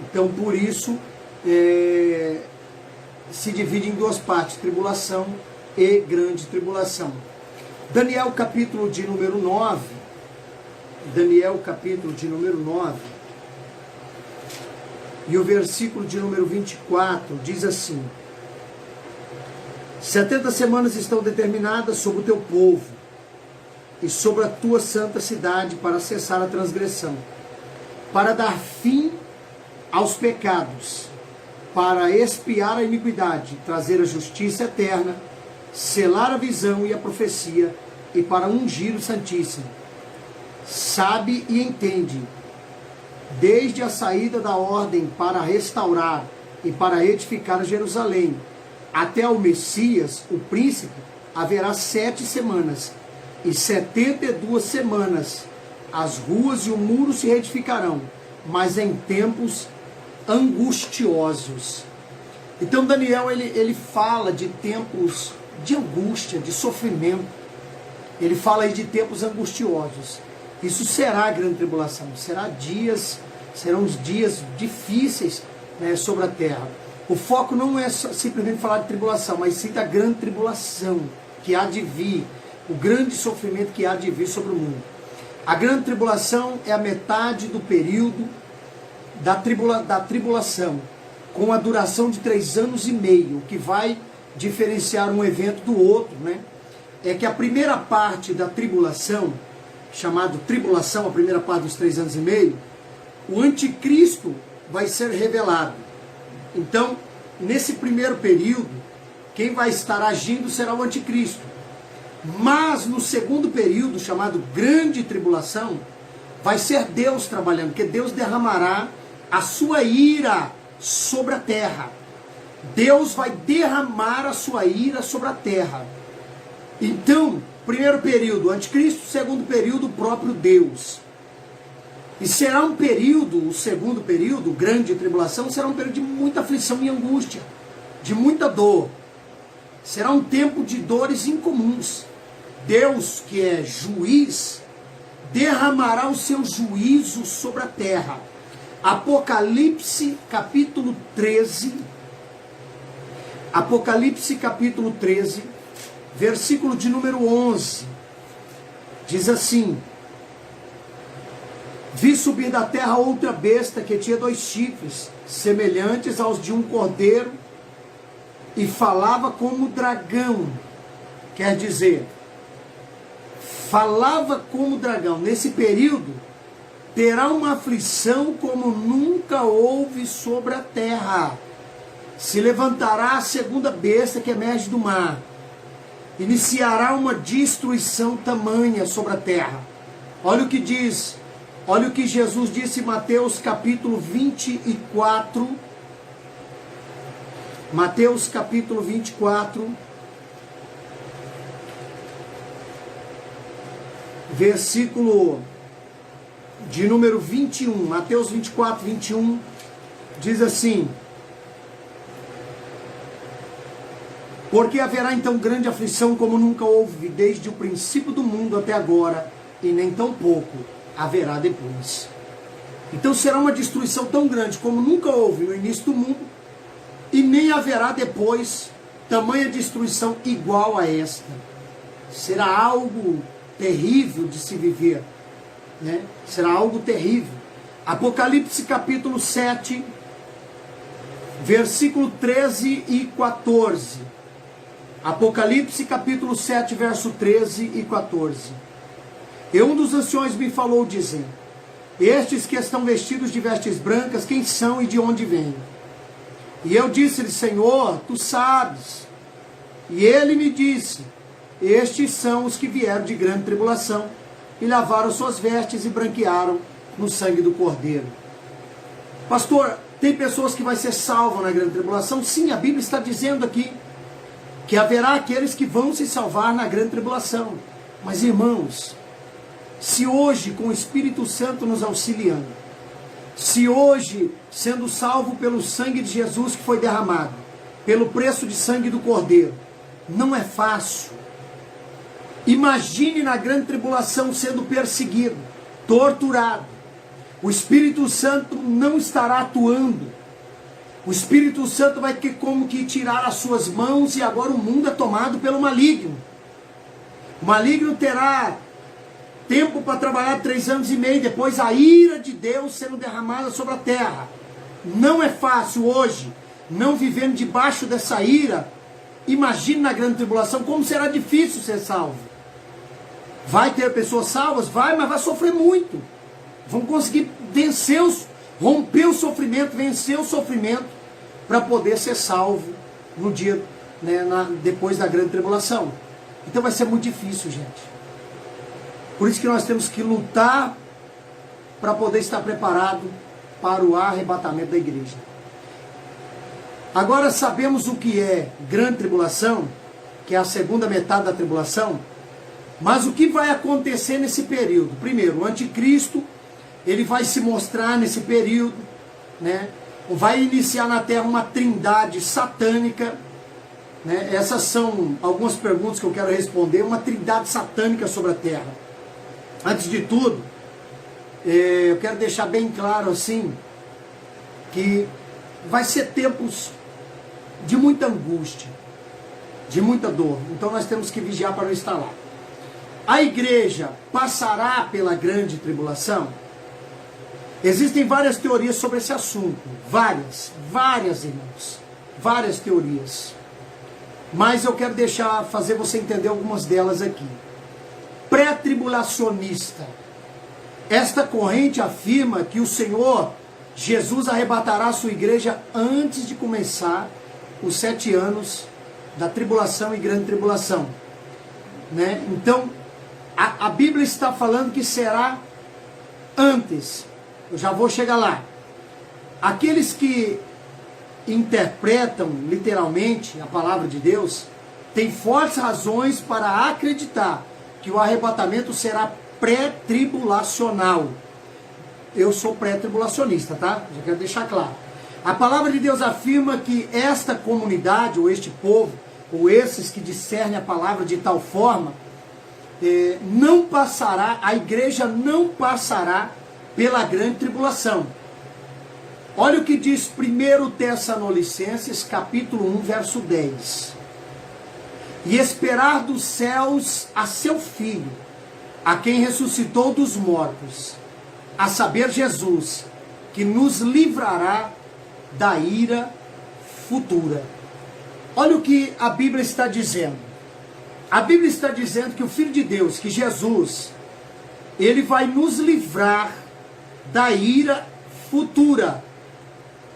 Então, por isso, se divide em duas partes, tribulação e grande tribulação. Daniel capítulo de número 9, e o versículo de número 24 diz assim: 70 semanas estão determinadas sobre o teu povo e sobre a tua santa cidade para cessar a transgressão, para dar fim aos pecados, para expiar a iniquidade, trazer a justiça eterna, selar a visão e a profecia, e para ungir o Santíssimo. Sabe e entende, desde a saída da ordem para restaurar e para edificar Jerusalém, até o Messias, o príncipe, haverá 7 semanas, e 72 semanas as ruas e o muro se reedificarão, mas em tempos angustiosos. Então Daniel ele fala de tempos de angústia, de sofrimento. Ele fala aí de tempos angustiosos. Isso será a grande tribulação, serão os dias difíceis, né, sobre a terra. O foco não é simplesmente falar de tribulação, mas sim da grande tribulação que há de vir, o grande sofrimento que há de vir sobre o mundo. A grande tribulação é a metade do período da tribulação, com a duração de 3 anos e meio. O que vai diferenciar um evento do outro, né, é que a primeira parte da tribulação, chamado tribulação, a primeira parte dos 3 anos e meio, o anticristo vai ser revelado. Então, nesse primeiro período, quem vai estar agindo será o anticristo. Mas no segundo período, chamado grande tribulação, vai ser Deus trabalhando, porque Deus derramará a sua ira sobre a terra. Deus vai derramar a sua ira sobre a terra. Então, primeiro período, anticristo, segundo período, o próprio Deus. E será um período, o segundo período, grande tribulação, será um período de muita aflição e angústia, de muita dor. Será um tempo de dores incomuns. Deus, que é juiz, derramará o seu juízo sobre a terra. Apocalipse capítulo 13, versículo de número 11, diz assim: vi subir da terra outra besta que tinha 2 chifres, semelhantes aos de um cordeiro, e falava como dragão. Quer dizer, falava como dragão. Nesse período, terá uma aflição como nunca houve sobre a terra. Se levantará a segunda besta que emerge do mar. Iniciará uma destruição tamanha sobre a terra. Olha o que diz, olha o que Jesus disse em Mateus capítulo 24. Mateus capítulo 24, versículo de número 21. Mateus 24, 21, diz assim: porque haverá então grande aflição como nunca houve desde o princípio do mundo até agora, e nem tão pouco haverá depois. Então será uma destruição tão grande como nunca houve no início do mundo, e nem haverá depois tamanha destruição igual a esta. Será algo terrível de se viver, né? Será algo terrível. Apocalipse capítulo 7, versículo 13 e 14. Apocalipse capítulo 7, verso 13 e 14. E um dos anciões me falou, dizendo: estes que estão vestidos de vestes brancas, quem são e de onde vêm? E eu disse-lhe: Senhor, tu sabes. E ele me disse: estes são os que vieram de grande tribulação, e lavaram suas vestes e branquearam no sangue do Cordeiro. Pastor, tem pessoas que vão ser salvas na grande tribulação? Sim, a Bíblia está dizendo aqui que haverá aqueles que vão se salvar na grande tribulação. Mas, irmãos, se hoje, com o Espírito Santo nos auxiliando, se hoje, sendo salvo pelo sangue de Jesus que foi derramado, pelo preço de sangue do Cordeiro, não é fácil. Imagine na grande tribulação sendo perseguido, torturado, O Espírito Santo não estará atuando. O Espírito Santo vai ter como que tirar as suas mãos e agora o mundo é tomado pelo maligno. O maligno terá tempo para trabalhar 3 anos e meio, depois a ira de Deus sendo derramada sobre a terra. Não é fácil hoje, não vivendo debaixo dessa ira. Imagine na grande tribulação como será difícil ser salvo. Vai ter pessoas salvas? Vai, mas vai sofrer muito. Vão conseguir vencer, romper o sofrimento, vencer o sofrimento para poder ser salvo no dia, né, depois da grande tribulação. Então vai ser muito difícil, gente. Por isso que nós temos que lutar para poder estar preparado para o arrebatamento da igreja. Agora sabemos o que é grande tribulação, que é a segunda metade da tribulação, mas o que vai acontecer nesse período? Primeiro, o anticristo, ele vai se mostrar nesse período, né? Vai iniciar na terra uma trindade satânica, né? Essas são algumas perguntas que eu quero responder, uma trindade satânica sobre a terra. Antes de tudo, eu quero deixar bem claro assim, que vai ser tempos de muita angústia, de muita dor. Então nós temos que vigiar para não estar lá. A igreja passará pela grande tribulação? Existem várias teorias sobre esse assunto. Várias, irmãos. Várias teorias. Mas eu quero fazer você entender algumas delas aqui. Pré-tribulacionista. Esta corrente afirma que o Senhor Jesus arrebatará a sua igreja antes de começar os 7 anos da tribulação e grande tribulação, né? Então, a Bíblia está falando que será antes. Eu já vou chegar lá. Aqueles que interpretam literalmente a palavra de Deus têm fortes razões para acreditar que o arrebatamento será pré-tribulacional. Eu sou pré-tribulacionista, tá? Já quero deixar claro. A palavra de Deus afirma que esta comunidade, ou este povo, ou esses que discernem a palavra de tal forma, não passará, a igreja não passará pela grande tribulação. Olha o que diz 1 Tessalonicenses, capítulo 1, verso 10. E esperar dos céus a seu Filho, a quem ressuscitou dos mortos, a saber Jesus, que nos livrará da ira futura. Olha o que a Bíblia está dizendo. A Bíblia está dizendo que o Filho de Deus, que Jesus, ele vai nos livrar da ira futura.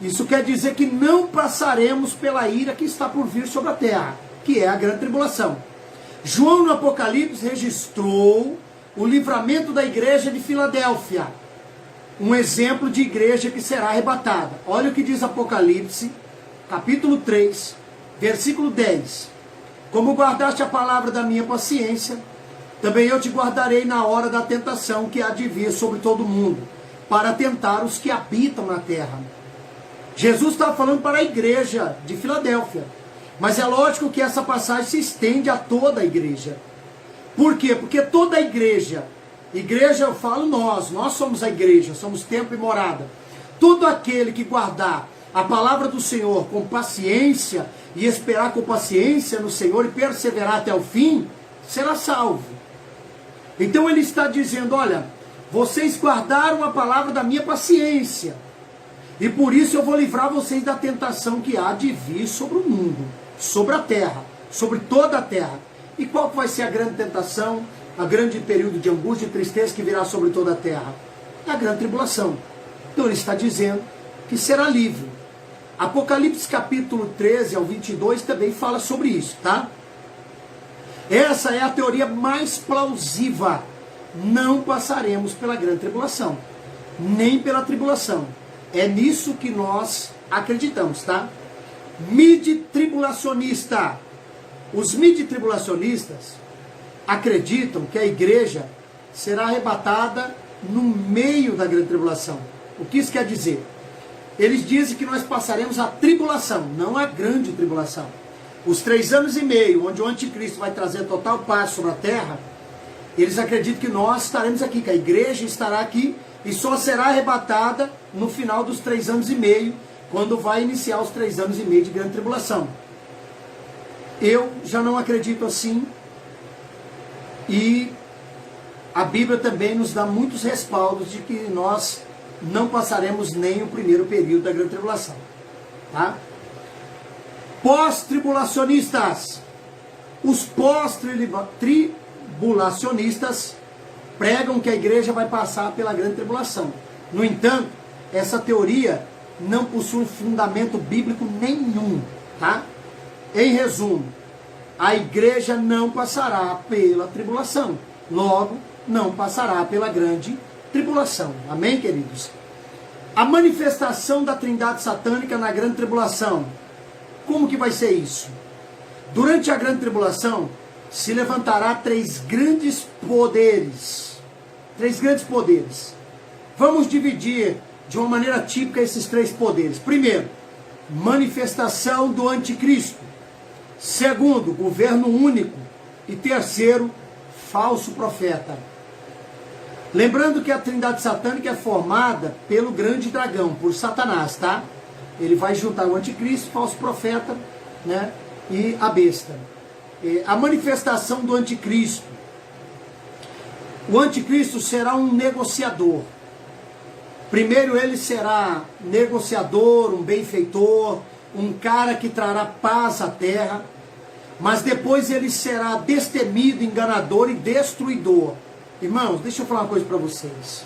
Isso quer dizer que não passaremos pela ira que está por vir sobre a terra, que é a grande tribulação. João no Apocalipse registrou o livramento da igreja de Filadélfia, um exemplo de igreja que será arrebatada. Olha o que diz Apocalipse, capítulo 3, versículo 10. Como guardaste a palavra da minha paciência, também eu te guardarei na hora da tentação que há de vir sobre todo mundo, para tentar os que habitam na terra. Jesus estava falando para a igreja de Filadélfia, mas é lógico que essa passagem se estende a toda a igreja. Por quê? Porque toda a igreja eu falo nós somos a igreja, somos templo e morada. Todo aquele que guardar a palavra do Senhor com paciência e esperar com paciência no Senhor e perseverar até o fim, será salvo. Então ele está dizendo, olha, vocês guardaram a palavra da minha paciência, e por isso eu vou livrar vocês da tentação que há de vir sobre o mundo, sobre a terra, sobre toda a terra. E qual vai ser a grande tentação, a grande período de angústia e tristeza que virá sobre toda a terra? É a grande tribulação. Então ele está dizendo que será livre. Apocalipse capítulo 13 ao 22 também fala sobre isso, tá? Essa é a teoria mais plausível. Não passaremos pela grande tribulação, nem pela tribulação. É nisso que nós acreditamos, tá? Mid-tribulacionista. Os mid-tribulacionistas acreditam que a igreja será arrebatada no meio da grande tribulação. O que isso quer dizer? Eles dizem que nós passaremos a tribulação, não a grande tribulação. Os 3 anos e meio, onde o anticristo vai trazer total paz sobre a terra, eles acreditam que nós estaremos aqui, que a igreja estará aqui e só será arrebatada no final dos 3 anos e meio, quando vai iniciar os 3 anos e meio de grande tribulação. Eu já não acredito assim, e a Bíblia também nos dá muitos respaldos de que nós não passaremos nem o primeiro período da grande tribulação. Tá? Pós-tribulacionistas. Os pós-tribulacionistas pregam que a igreja vai passar pela grande tribulação. No entanto, essa teoria não possui fundamento bíblico nenhum. Tá? Em resumo, a igreja não passará pela tribulação. Logo, não passará pela grande tribulação. Amém, queridos? A manifestação da trindade satânica na grande tribulação. Como que vai ser isso? Durante a grande tribulação, se levantará 3 grandes poderes. 3 grandes poderes. Vamos dividir de uma maneira típica esses 3 poderes. Primeiro, manifestação do anticristo. Segundo, governo único. E terceiro, falso profeta. Lembrando que a trindade satânica é formada pelo grande dragão, por Satanás, tá? Ele vai juntar o anticristo, o falso profeta, né? E a besta. A manifestação do anticristo. O anticristo será um negociador. Primeiro ele será negociador, um benfeitor, um cara que trará paz à terra. Mas depois ele será destemido, enganador e destruidor. Irmãos, deixa eu falar uma coisa para vocês.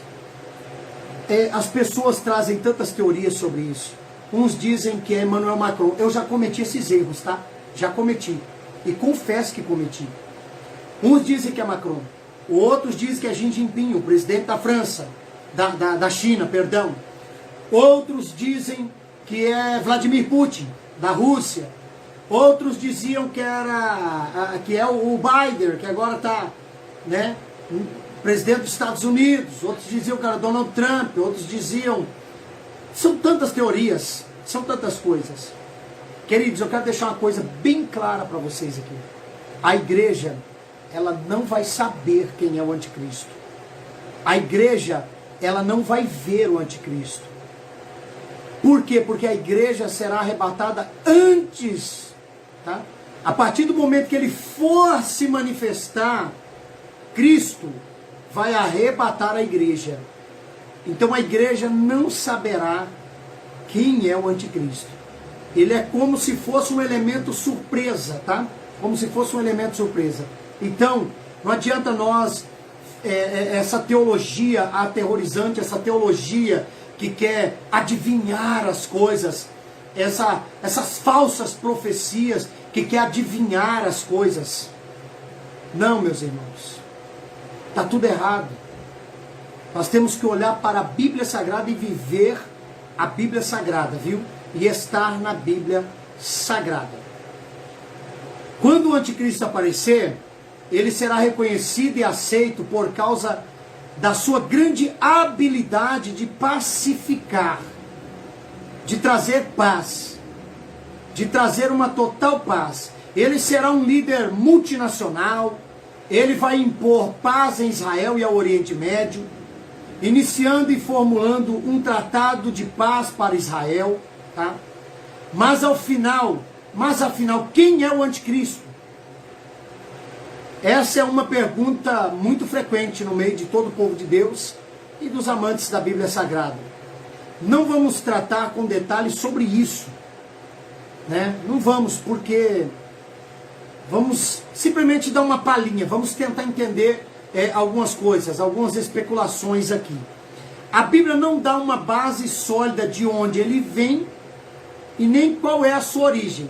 As pessoas trazem tantas teorias sobre isso. Uns dizem que é Emmanuel Macron. Eu já cometi esses erros, tá? Já cometi. E confesso que cometi. Uns dizem que é Macron. Outros dizem que é Xi Jinping, o presidente da França. Da China, perdão. Outros dizem que é Vladimir Putin, da Rússia. Outros diziam que é o Biden, que agora está, né, presidente dos Estados Unidos. Outros diziam que era Donald Trump. Outros diziam... São tantas teorias, são tantas coisas. Queridos, eu quero deixar uma coisa bem clara para vocês aqui. A igreja, ela não vai saber quem é o anticristo. A igreja, ela não vai ver o anticristo. Por quê? Porque a igreja será arrebatada antes, tá? A partir do momento que ele for se manifestar, Cristo vai arrebatar a igreja. Então a igreja não saberá quem é o anticristo. Ele é como se fosse um elemento surpresa, tá? Como se fosse um elemento surpresa. Então, não adianta nós, essa teologia aterrorizante, essa teologia que quer adivinhar as coisas, essas falsas profecias que quer adivinhar as coisas. Não, meus irmãos. Está tudo errado. Nós temos que olhar para a Bíblia Sagrada e viver a Bíblia Sagrada, viu? E estar na Bíblia Sagrada. Quando o anticristo aparecer, ele será reconhecido e aceito por causa da sua grande habilidade de pacificar, de trazer paz, de trazer uma total paz. Ele será um líder multinacional, ele vai impor paz em Israel e ao Oriente Médio, iniciando e formulando um tratado de paz para Israel, tá? Mas afinal, quem é o anticristo? Essa é uma pergunta muito frequente no meio de todo o povo de Deus e dos amantes da Bíblia Sagrada. Não vamos tratar com detalhes sobre isso, né? Não vamos, porque vamos simplesmente dar uma palhinha, vamos tentar entender algumas coisas, algumas especulações aqui. A Bíblia não dá uma base sólida de onde ele vem e nem qual é a sua origem.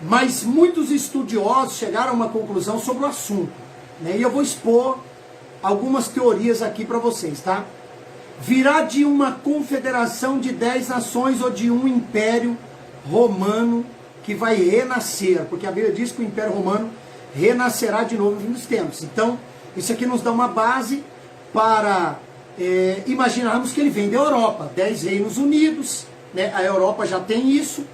Mas muitos estudiosos chegaram a uma conclusão sobre o assunto, né? E eu vou expor algumas teorias aqui para vocês, tá? Virá de uma confederação de 10 nações ou de um império romano que vai renascer, porque a Bíblia diz que o Império Romano renascerá de novo no fim dos tempos. Então, isso aqui nos dá uma base para imaginarmos que ele vem da Europa, 10 reinos unidos, né? A Europa já tem isso,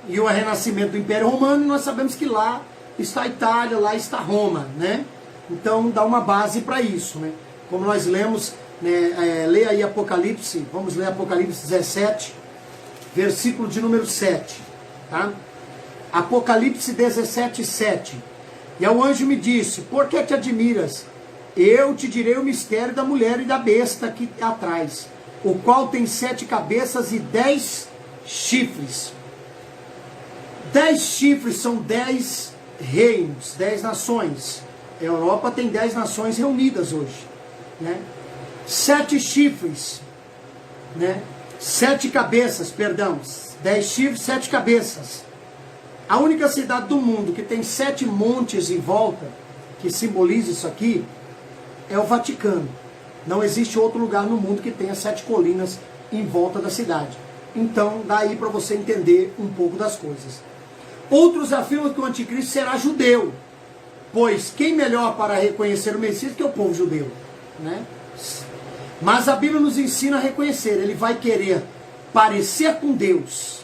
e o renascimento do Império Romano, e nós sabemos que lá está a Itália, lá está Roma, né? Então dá uma base para isso, né? Como nós lemos né, leia aí Apocalipse, vamos ler Apocalipse 17, versículo de número 7, tá? Apocalipse 17, 7. E ao anjo me disse, por que te admiras? Eu te direi o mistério da mulher e da besta que atrás, o qual tem 7 cabeças e 10 chifres. 10 chifres são 10 reinos, 10 nações. A Europa tem 10 nações reunidas hoje, né? 7 chifres, né? 7 cabeças, perdão. 10 chifres, 7 cabeças. A única cidade do mundo que tem 7 montes em volta, que simboliza isso aqui, é o Vaticano. Não existe outro lugar no mundo que tenha 7 colinas em volta da cidade. Então, daí para você entender um pouco das coisas. Outros afirmam que o anticristo será judeu, pois quem melhor para reconhecer o Messias que o povo judeu, né? Mas a Bíblia nos ensina a reconhecer. Ele vai querer parecer com Deus,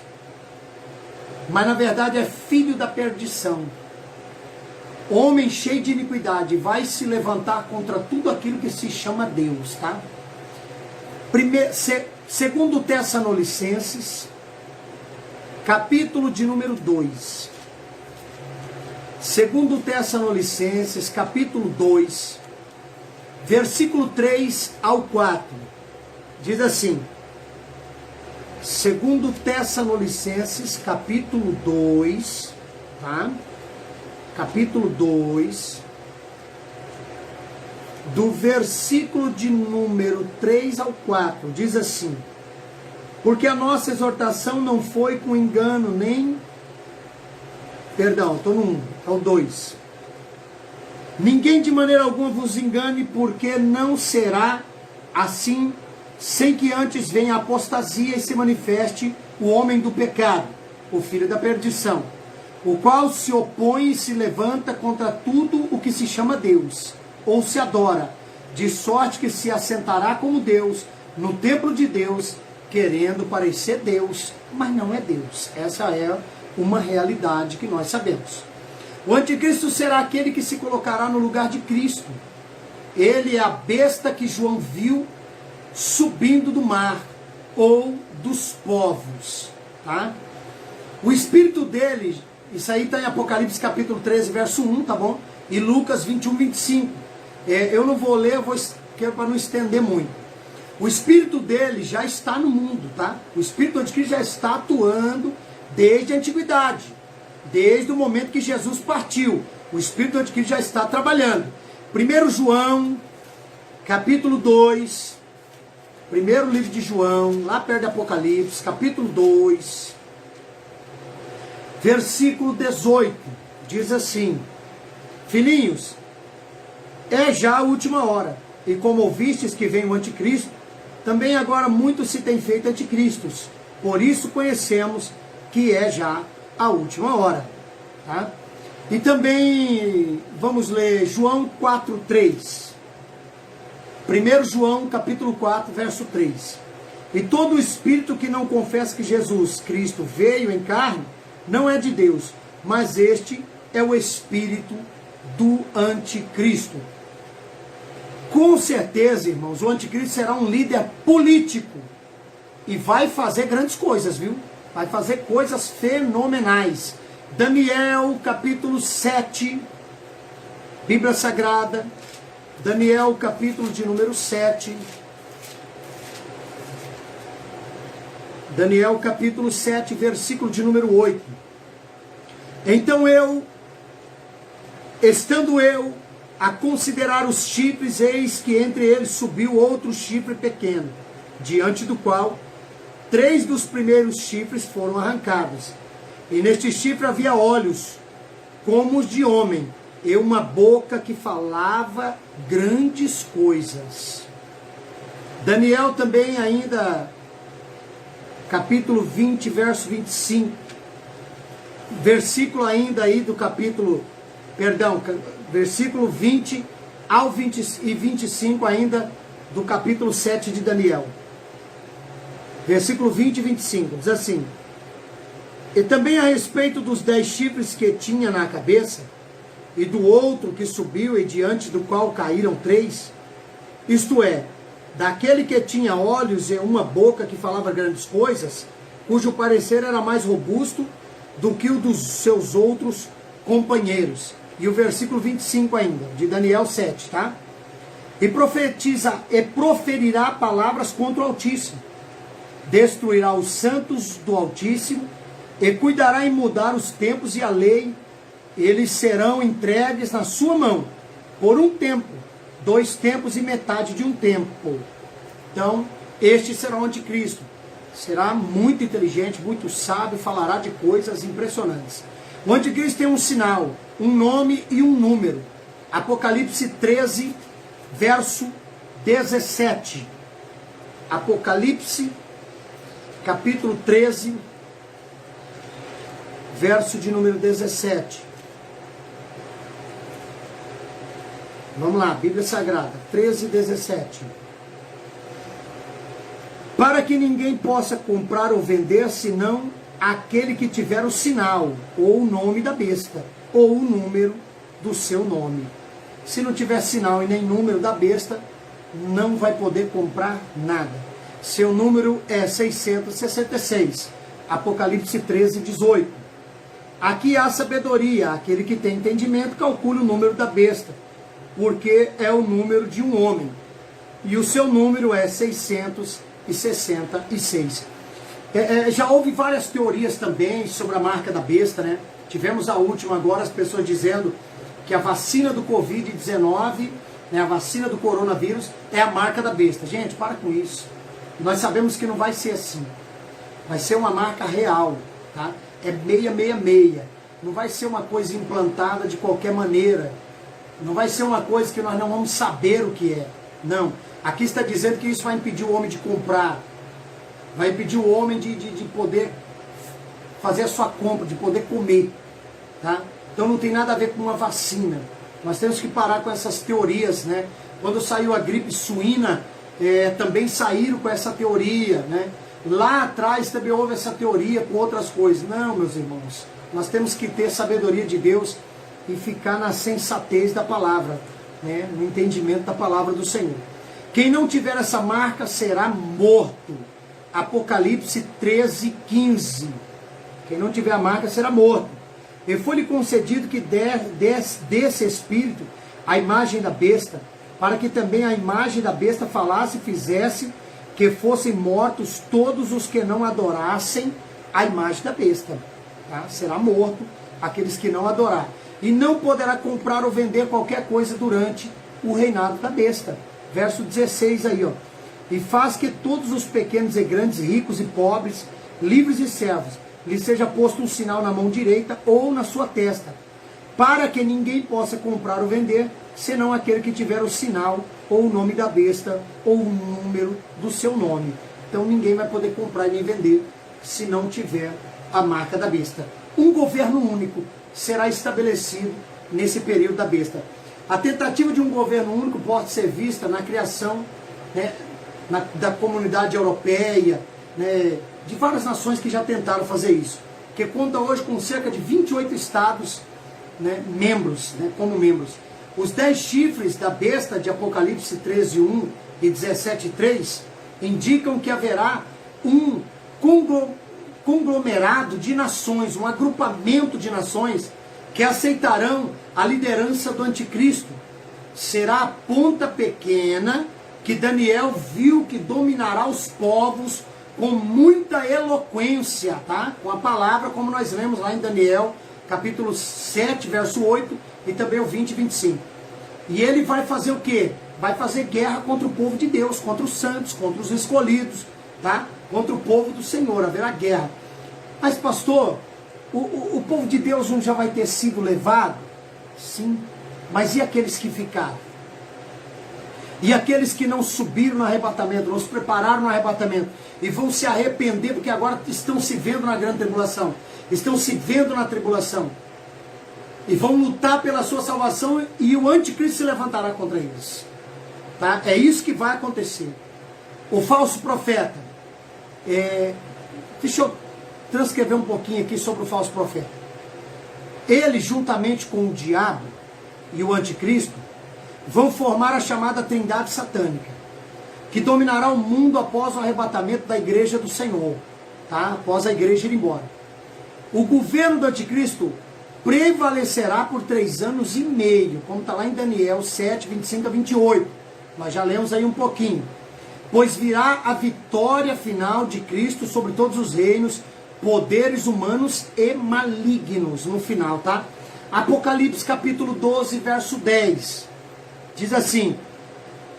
mas na verdade é filho da perdição, homem cheio de iniquidade, vai se levantar contra tudo aquilo que se chama Deus, tá? Segundo Tessalonicenses, capítulo de número 2. Segundo Tessalonicenses, capítulo 2, versículo 3 ao 4. Diz assim: segundo Tessalonicenses, capítulo 2, tá? Capítulo 2, do versículo de número 3 ao 4, diz assim: porque a nossa exortação não foi com engano, nem... Perdão, estou no 1, é o 2. Ninguém de maneira alguma vos engane, porque não será assim, sem que antes venha a apostasia e se manifeste o homem do pecado, o filho da perdição, o qual se opõe e se levanta contra tudo o que se chama Deus, ou se adora, de sorte que se assentará como Deus no templo de Deus, querendo parecer Deus, mas não é Deus. Essa é uma realidade que nós sabemos. O anticristo será aquele que se colocará no lugar de Cristo. Ele é a besta que João viu subindo do mar ou dos povos, tá? O espírito dele, isso aí está em Apocalipse capítulo 13, verso 1, tá bom? E Lucas 21, 25. Eu não vou ler, para não estender muito. O espírito dele já está no mundo, tá? O espírito do anticristo já está atuando desde a antiguidade, desde o momento que Jesus partiu. O espírito do anticristo já está trabalhando. 1 João, capítulo 2, primeiro livro de João, lá perto de Apocalipse, capítulo 2, versículo 18, diz assim: filhinhos, é já a última hora, e como ouvistes que vem o anticristo, também agora muito se tem feito anticristos, por isso conhecemos que é já a última hora, tá? E também vamos ler João 4:3. 1 João capítulo 4, verso 3. E todo espírito que não confessa que Jesus Cristo veio em carne, não é de Deus, mas este é o espírito do anticristo. Com certeza, irmãos, o anticristo será um líder político e vai fazer grandes coisas, viu? Vai fazer coisas fenomenais. Daniel capítulo 7, Bíblia Sagrada, Daniel capítulo de número 7. Daniel capítulo 7, versículo de número 8. Então estando eu a considerar os chifres, eis que entre eles subiu outro chifre pequeno, diante do qual 3 dos primeiros chifres foram arrancados. E neste chifre havia olhos, como os de homem, e uma boca que falava grandes coisas. Daniel também ainda, capítulo 20, verso 25. Versículo ainda aí do capítulo, versículo 20 ao 25 ainda do capítulo 7 de Daniel. Versículo 20 e 25, diz assim: e também a respeito dos 10 chifres que tinha na cabeça, e do outro que subiu e diante do qual caíram 3, isto é, daquele que tinha olhos e uma boca que falava grandes coisas, cujo parecer era mais robusto do que o dos seus outros companheiros. E o versículo 25 ainda, de Daniel 7, tá? E proferirá palavras contra o Altíssimo, destruirá os santos do Altíssimo, e cuidará em mudar os tempos e a lei, eles serão entregues na sua mão, por um tempo, 2 tempos e metade de um tempo. Então, este será o anticristo. Será muito inteligente, muito sábio, falará de coisas impressionantes. O anticristo tem um sinal, um nome e um número. Apocalipse 13, verso 17. Apocalipse, capítulo 13, verso de número 17. Vamos lá, Bíblia Sagrada, 13, 17. Para que ninguém possa comprar ou vender, senão aquele que tiver o sinal, ou o nome da besta, ou o número do seu nome. Se não tiver sinal e nem número da besta, não vai poder comprar nada. Seu número é 666. Apocalipse 13, 18. Aqui há sabedoria. Aquele que tem entendimento, calcule o número da besta, porque é o número de um homem. E o seu número é 666. Já houve várias teorias também sobre a marca da besta, né? Tivemos a última agora, as pessoas dizendo que a vacina do Covid-19, né, a vacina do coronavírus, é a marca da besta. Gente, para com isso. Nós sabemos que não vai ser assim. Vai ser uma marca real, tá? É 666. Não vai ser uma coisa implantada de qualquer maneira. Não vai ser uma coisa que nós não vamos saber o que é. Não. Aqui está dizendo que isso vai impedir o homem de comprar. Vai impedir o homem de poder fazer a sua compra, de poder comer. Tá? Então não tem nada a ver com uma vacina. Nós temos que parar com essas teorias, né? Quando saiu a gripe suína, também saíram com essa teoria, né? Lá atrás também houve essa teoria com outras coisas. Não, meus irmãos, nós temos que ter sabedoria de Deus e ficar na sensatez da palavra, né? No entendimento da palavra do Senhor. Quem não tiver essa marca será morto. Apocalipse 13, 15. Quem não tiver a marca será morto. E foi-lhe concedido que desse espírito a imagem da besta, para que também a imagem da besta falasse e fizesse que fossem mortos todos os que não adorassem a imagem da besta. Tá? Será morto aqueles que não adorar. E não poderá comprar ou vender qualquer coisa durante o reinado da besta. Verso 16 aí, ó. E faz que todos os pequenos e grandes, ricos e pobres, livres e servos, lhe seja posto um sinal na mão direita ou na sua testa, para que ninguém possa comprar ou vender, senão aquele que tiver o sinal, ou o nome da besta, ou o número do seu nome. Então ninguém vai poder comprar e nem vender, se não tiver a marca da besta. Um governo único será estabelecido nesse período da besta. A tentativa de um governo único pode ser vista na criação, né, da comunidade europeia, né, de várias nações que já tentaram fazer isso, que conta hoje com cerca de 28 estados, né, membros, né, como membros. Os 10 chifres da besta de Apocalipse 13, 1 e 17, 3 indicam que haverá um conglomerado de nações, um agrupamento de nações que aceitarão a liderança do anticristo. Será a ponta pequena que Daniel viu que dominará os povos com muita eloquência, tá? Com a palavra, como nós lemos lá em Daniel, capítulo 7, verso 8, e também o 20 e 25. E ele vai fazer o quê? Vai fazer guerra contra o povo de Deus, contra os santos, contra os escolhidos, tá? Contra o povo do Senhor, haverá guerra. Mas pastor, o povo de Deus não já vai ter sido levado? Sim, mas e aqueles que ficaram? E aqueles que não subiram no arrebatamento, não se prepararam no arrebatamento, e vão se arrepender porque agora estão se vendo na grande tribulação, estão se vendo na tribulação, e vão lutar pela sua salvação, e o anticristo se levantará contra eles. Tá? É isso que vai acontecer. O falso profeta, deixa eu transcrever um pouquinho aqui sobre o falso profeta. Ele, juntamente com o diabo e o anticristo, vão formar a chamada trindade satânica. que dominará o mundo após o arrebatamento da igreja do Senhor, tá? Após a igreja ir embora. O governo do anticristo prevalecerá por 3 anos e meio, como está lá em Daniel 7, 25 a 28. Nós já lemos aí um pouquinho. Pois virá a vitória final de Cristo sobre todos os reinos, poderes humanos e malignos, no final, tá? Apocalipse capítulo 12, verso 10. Diz assim: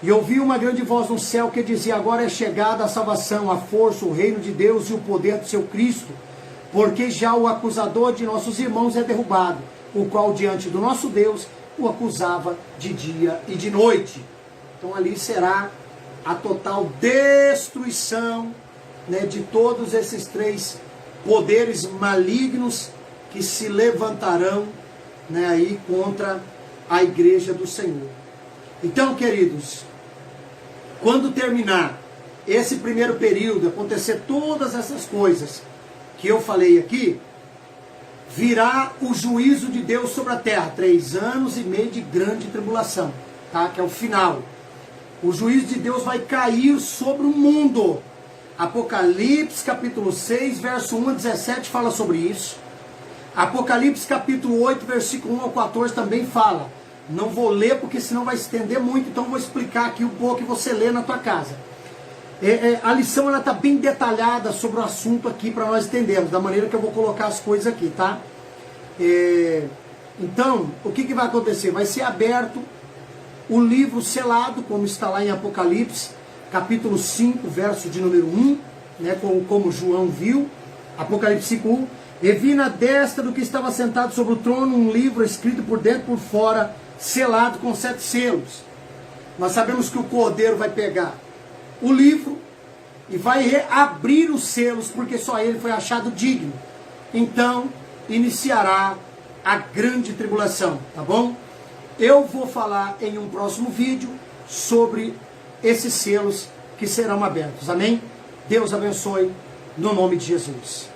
e ouvi uma grande voz no céu que dizia: agora é chegada a salvação, a força, o reino de Deus e o poder do seu Cristo, porque já o acusador de nossos irmãos é derrubado, o qual diante do nosso Deus o acusava de dia e de noite. Então ali será a total destruição, né, de todos esses 3 poderes malignos que se levantarão, né, aí contra a igreja do Senhor. Então, queridos, quando terminar esse primeiro período, acontecer todas essas coisas que eu falei aqui, virá o juízo de Deus sobre a terra, 3 anos e meio de grande tribulação, tá? Que é o final. O juízo de Deus vai cair sobre o mundo. Apocalipse capítulo 6, verso 1 a 17 fala sobre isso. Apocalipse capítulo 8, versículo 1 ao 14 também fala. Não vou ler porque senão vai estender muito, então vou explicar aqui um pouco e você lê na tua casa. A lição ela está bem detalhada sobre o assunto aqui para nós entendermos, da maneira que eu vou colocar as coisas aqui, tá? Então, o que vai acontecer? Vai ser aberto o livro selado, como está lá em Apocalipse, capítulo 5, verso de número 1, né, como João viu, Apocalipse 5, 1. E vi na destra do que estava sentado sobre o trono um livro escrito por dentro e por fora, selado com 7 selos. Nós sabemos que o Cordeiro vai pegar o livro e vai abrir os selos, porque só ele foi achado digno. Então, iniciará a grande tribulação, tá bom? Eu vou falar em um próximo vídeo sobre esses selos que serão abertos, amém? Deus abençoe, no nome de Jesus.